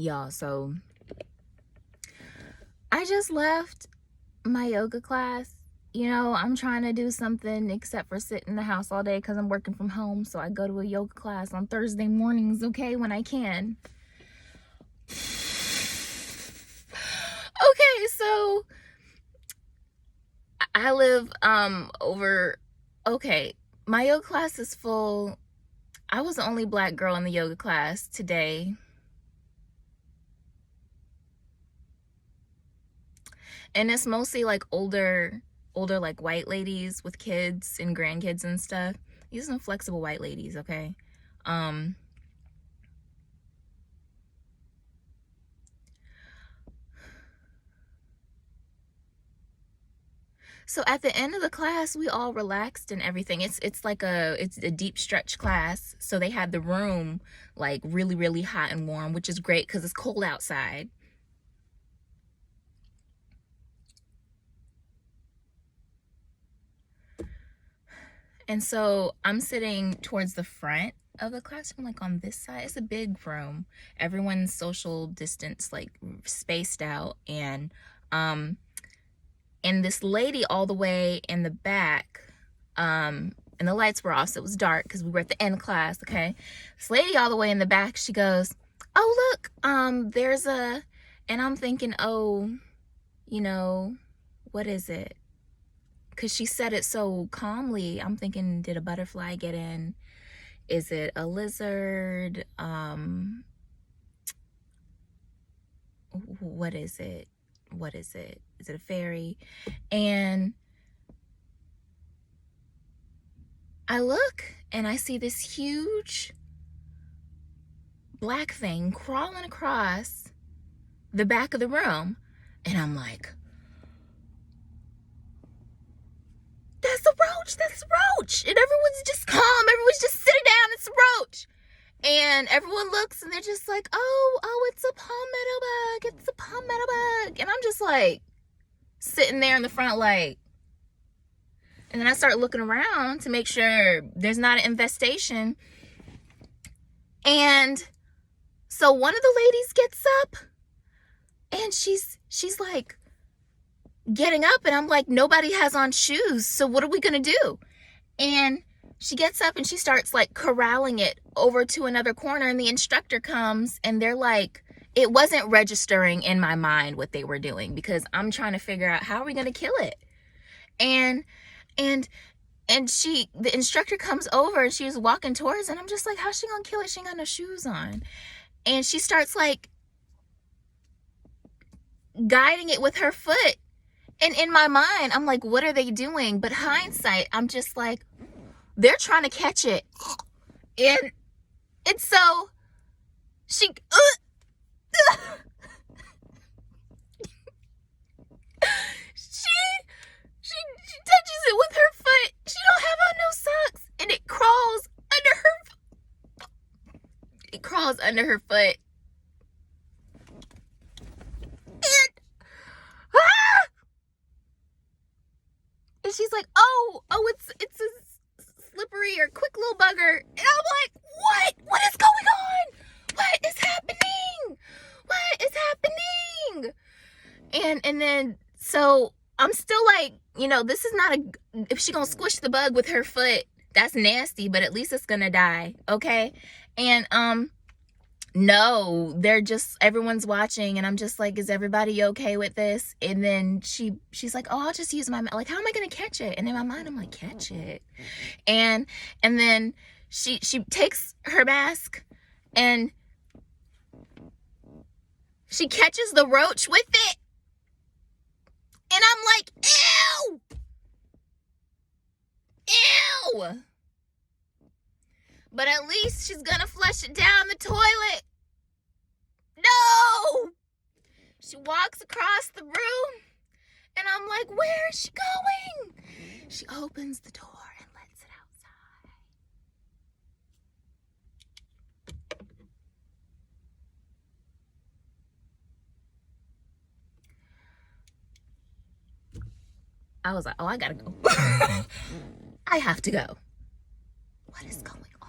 y'all. So I just left my yoga class. You know, I'm trying to do something except for sit in the house all day because I'm working from home. So I go to a yoga class on Thursday mornings, okay, when I can. Okay, so I live okay, my yoga class is full. I was the only black girl in the yoga class today. And it's mostly like older like white ladies with kids and grandkids and stuff. These are some flexible white ladies, okay? So at the end of the class, we all relaxed and everything. It's a deep stretch class. So they had the room like really, really hot and warm, which is great because it's cold outside. And so I'm sitting towards the front of the classroom, like on this side. It's a big room. Everyone's social distance, like spaced out. And this lady all the way in the back, and the lights were off, so it was dark because we were at the end of class, okay? This lady all the way in the back, she goes, oh, look, there's a, and I'm thinking, oh, you know, what is it? Because she said it so calmly. I'm thinking, did a butterfly get in? Is it a lizard? What is it? What is it? Is it a fairy? And I look and I see this huge black thing crawling across the back of the room. And I'm like, that's a roach, that's a roach. And everyone's just calm, everyone's just sitting down, it's a roach. And everyone looks and they're just like, oh, it's a palmetto bug, it's a palmetto bug. And I'm just like, sitting there in the front like, and then I start looking around to make sure there's not an infestation. And so one of the ladies gets up and she's like getting up, and I'm like, nobody has on shoes, so what are we gonna do? And she gets up and she starts like corralling it over to another corner, and the instructor comes and they're like, it wasn't registering in my mind what they were doing because I'm trying to figure out how are we gonna kill it. And the instructor comes over and she was walking towards it, and I'm just like, how's she gonna kill it? She ain't got no shoes on. And she starts like guiding it with her foot. And in my mind, I'm like, what are they doing? But hindsight, I'm just like, they're trying to catch it. And so she she touches it with her foot. She don't have on no socks, and it crawls under her foot. And she's like, oh, it's a slippery or quick little bugger. And I'm like, what is going on? What is happening? What is happening? And then, so I'm still like, you know, this is not if she gonna squish the bug with her foot, that's nasty, but at least it's gonna die, okay? And no, they're just, everyone's watching, and I'm just like, is everybody okay with this? And then she's like, oh, I'll just use my, like, how am I gonna catch it? And in my mind, I'm like, catch it. And then she takes her mask and she catches the roach with it. And I'm like, ew! Ew! But at least she's gonna flush it down the toilet. No! She walks across the room, and I'm like, where is she going? She opens the door and lets it outside. I was like, oh, I gotta go. I have to go. What is going on?